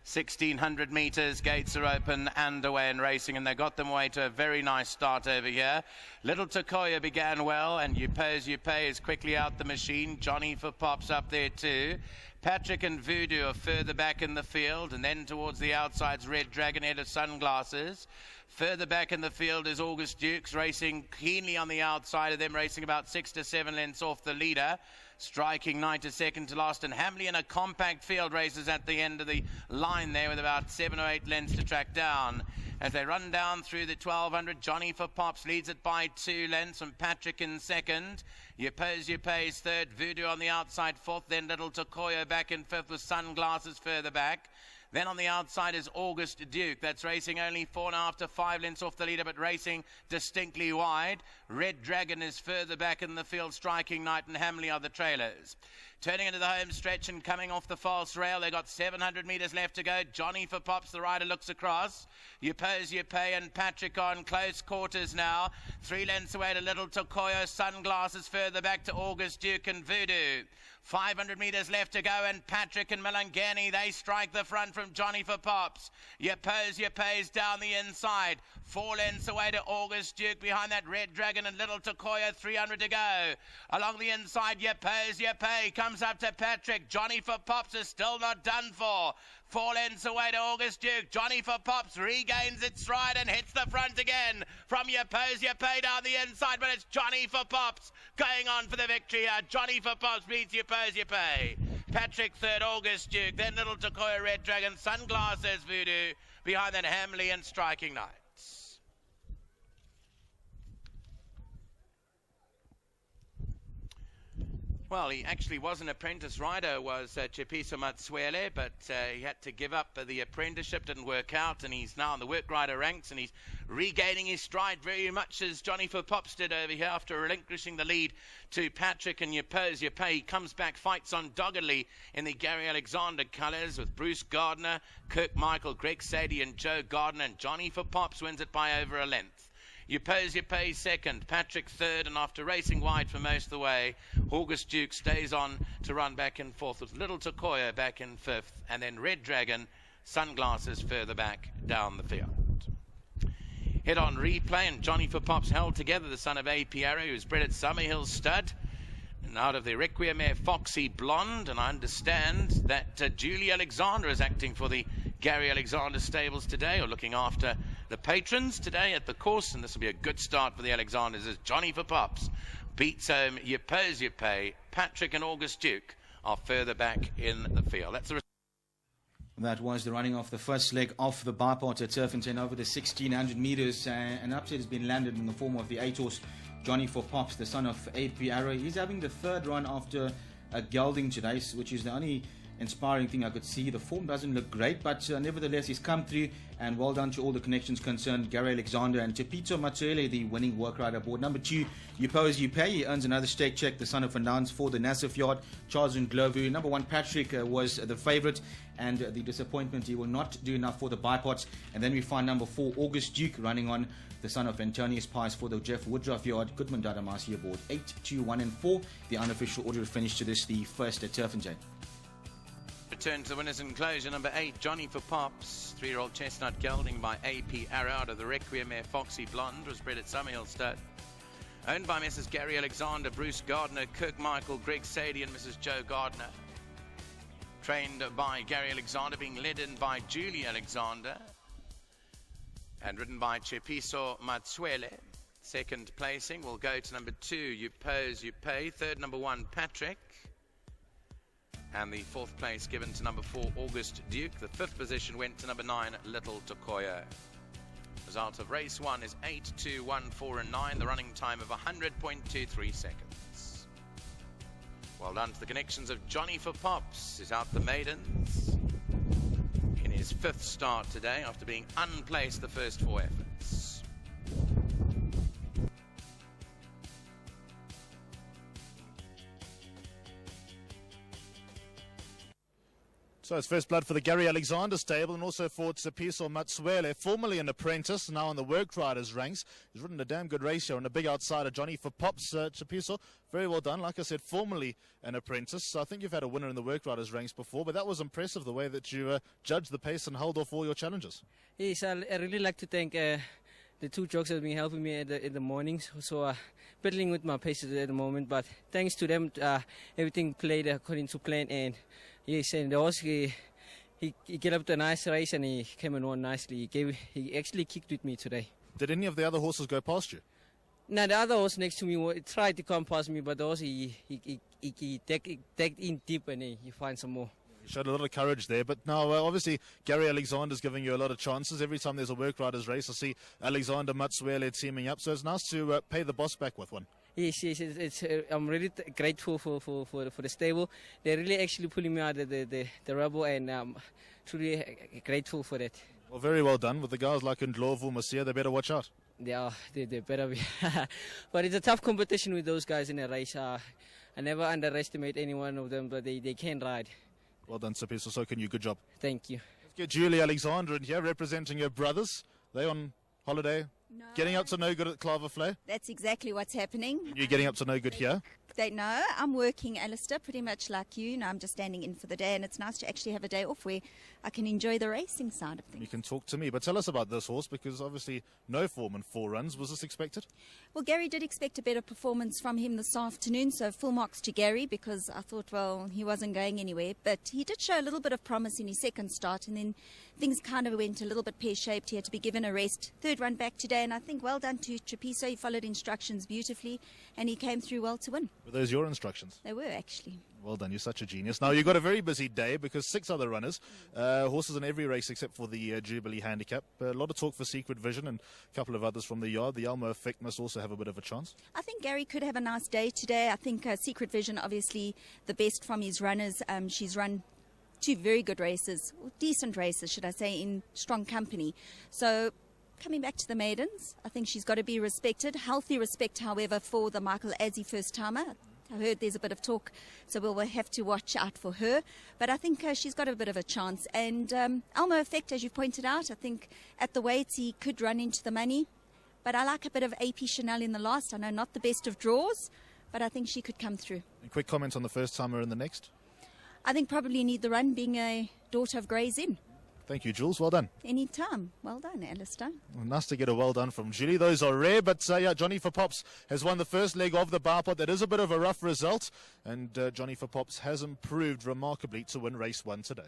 1600 metres, gates are open and away and racing, and they got them away to a very nice start over here. Little Takoya began well, and You Pose You Pay is quickly out the machine. Johnnie for Pops up there too. Patrick and Voodoo are further back in the field, and then towards the outside's Red Dragon Head of Sunglasses. Further back in the field is August Dukes, racing keenly on the outside of them, racing about 6 to 7 lengths off the leader. Striking Knight is second to last, and Hamley in a compact field races at the end of the line there with about 7 or 8 lengths to track down. As they run down through the 1200, Johnnie for Pops leads it by 2 lengths, and Patrick in second. You Pose You Pay is third, Voodoo on the outside fourth, then Little Takoya back in fifth with Sunglasses further back. Then on the outside is August Duke. That's racing only 4.5 to 5 lengths off the leader, but racing distinctly wide. Red Dragon is further back in the field. Striking Knight and Hamley are the trailers. Turning into the home stretch and coming off the false rail. They've got 700 metres left to go. Johnnie for Pops, the rider, looks across. You Pose You Pay and Patrick on close quarters now. 3 lengths away to Little Takoya. Sunglasses further back to August Duke and Voodoo. 500 metres left to go, and Patrick and Milangani, they strike the front from Johnnie for Pops. You Pose You Pay's down the inside. 4 lengths away to August Duke. Behind that Red Dragon and Little Takoya, 300 to go. Along the inside, You Pose You Pay comes up to Patrick. Johnnie for Pops is still not done for. 4 lengths away to August Duke. Johnnie for Pops regains its stride and hits the front again from You Pose You Pay down the inside, but it's Johnnie for Pops going on for the victory here. Johnnie for Pops beats You Pose You Pay. Patrick third, August Duke, then Little Takoya, Red Dragon, Sunglasses, Voodoo. Behind that, Hamley and Striking Knight. Well, he actually was an apprentice rider, was Chepiso Matsuele, but he had to give up the apprenticeship, didn't work out, and he's now in the work rider ranks, and he's regaining his stride very much as Johnnie for Pops did over here after relinquishing the lead to Patrick and You Pose You Pay. He comes back, fights on doggedly in the Gary Alexander colours with Bruce Gardner, Kirk Michael, Greg Sadie and Joe Gardner, and Johnnie for Pops wins it by over a length. You Pose You Pay second, Patrick third, and after racing wide for most of the way, August Duke stays on to run back and forth with Little Takoya back in fifth, and then Red Dragon, Sunglasses further back down the field. Head on replay, and Johnnie for Pops held together, the son of A.P. Arrow, who's bred at Summerhill Stud, and out of the Requiem mare Foxy Blonde, and I understand that Julie Alexander is acting for the Gary Alexander stables today, or looking after the patrons today at the course, and this will be a good start for the Alexanders as Johnnie for Pops beats home You Pose You Pay. Patrick and August Duke are further back in the field. That was the running of the first leg of the bipart at Turffontein over the 1600 metres. An upset has been landed in the form of the 8-horse Johnnie for Pops, the son of A.P. Arrow. He's having the third run after a gelding today, which is the only inspiring thing I could see. The form doesn't look great, but nevertheless he's come through, and well done to all the connections concerned. Gary Alexander and Tepito Matsuele, the winning work rider aboard. Number 2, You Pose You Pay. He earns another stake check, the son of Fernandez for the Nassif Yard. Charles Nglovu. Number 1, Patrick was the favourite, and the disappointment, he will not do enough for the bipods. And then we find number 4, August Duke, running on, the son of Antonius Pies for the Jeff Woodruff Yard. Goodman Dadamasi aboard. 8, 2, 1 and 4. The unofficial order of finish to this, the first at Turffontein. Return to the winners' enclosure. Number 8, Johnnie for Pops. 3-year-old chestnut gelding by A.P. Arrow out of the Requiem mare Foxy Blonde, was bred at Summerhill Stud. Owned by Mrs. Gary Alexander, Bruce Gardner, Kirk Michael, Greg Sadie and Mrs. Joe Gardner. Trained by Gary Alexander, being led in by Julie Alexander. And ridden by Chepiso Matsuele. Second placing will go to number 2, You Pose You Pay. Third, number 1, Patrick. And the fourth place given to number 4, August Duke. The fifth position went to number 9, Little Takoya. Result of race 1 is 8, 2, 1, 4 and 9. The running time of 100.23 seconds. Well done to the connections of Johnnie for Pops. Is out the maidens in his 5th start today after being unplaced the first 4 efforts. So it's first blood for the Gary Alexander stable and also for Tsepiso Matsuele, formerly an apprentice, now in the work riders ranks. He's ridden a damn good race here and a big outsider, Johnnie for Pops. Tsepiso, very well done. Like I said, formerly an apprentice. So I think you've had a winner in the work riders ranks before, but that was impressive the way that you judged the pace and held off all your challenges. Yes, I really like to thank the two jocks that have been helping me in the mornings. So battling with my paces at the moment, but thanks to them, everything played according to plan. And yes, and the horse, he get up to a nice race and he came and won nicely. He actually kicked with me today. Did any of the other horses go past you? Now the other horse next to me tried to come past me, but the horse he tagged in deep and he finds some more. You showed a lot of courage there, but now obviously Gary Alexander's giving you a lot of chances. Every time there's a work riders race, I see Alexander Matsuele teaming up, so it's nice to pay the boss back with one. Yes, I'm really grateful for the stable. They're really actually pulling me out of the rubble, and I'm truly grateful for that. Well, very well done. With the guys like Ndlovu, Masia, they better watch out. They better be. But it's a tough competition with those guys in a race. I never underestimate any one of them, but they can ride. Well done, Tsepiso. So can you. Good job. Thank you. Let's get Julie Alexander in here representing her brothers. They on holiday? No. Getting up to no good at Claverflay? That's exactly what's happening. You're getting up to no good here? No, I'm working, Alistair, pretty much like you. No, I'm just standing in for the day, and it's nice to actually have a day off where I can enjoy the racing side of things. You can talk to me, but tell us about this horse, because obviously no form in 4 runs. Was this expected? Well, Gary did expect a better performance from him this afternoon, so full marks to Gary, because I thought, well, he wasn't going anywhere. But he did show a little bit of promise in his second start, and then things kind of went a little bit pear-shaped. He had to be given a rest. Third run back today, and I think well done to Tsepiso. He followed instructions beautifully, and he came through well to win. Were those your instructions? They were, actually. Well done, you're such a genius. Now, you've got a very busy day because 6 other runners, horses in every race except for the Jubilee Handicap. A lot of talk for Secret Vision and a couple of others from the yard. The Almo Effect must also have a bit of a chance. I think Gary could have a nice day today. I think Secret Vision, obviously the best from his runners. She's run 2 very good races, or decent races, should I say, in strong company. So coming back to the maidens, I think she's got to be respected. Healthy respect, however, for the Michael Azzi first-timer. I heard there's a bit of talk, so we'll have to watch out for her. But I think she's got a bit of a chance. And Almo Effect, as you pointed out, I think at the weights he could run into the money. But I like a bit of AP Chanel in the last. I know not the best of draws, but I think she could come through. A quick comment on the first-timer and the next? I think probably Need the Run, being a daughter of Gray's Inn. Thank you, Jules. Well done. Anytime. Well done, Alistair. Well, nice to get a well done from Julie. Those are rare, but yeah, Johnnie for Pops has won the first leg of the bar pot. That is a bit of a rough result, and Johnnie for Pops has improved remarkably to win race 1 today.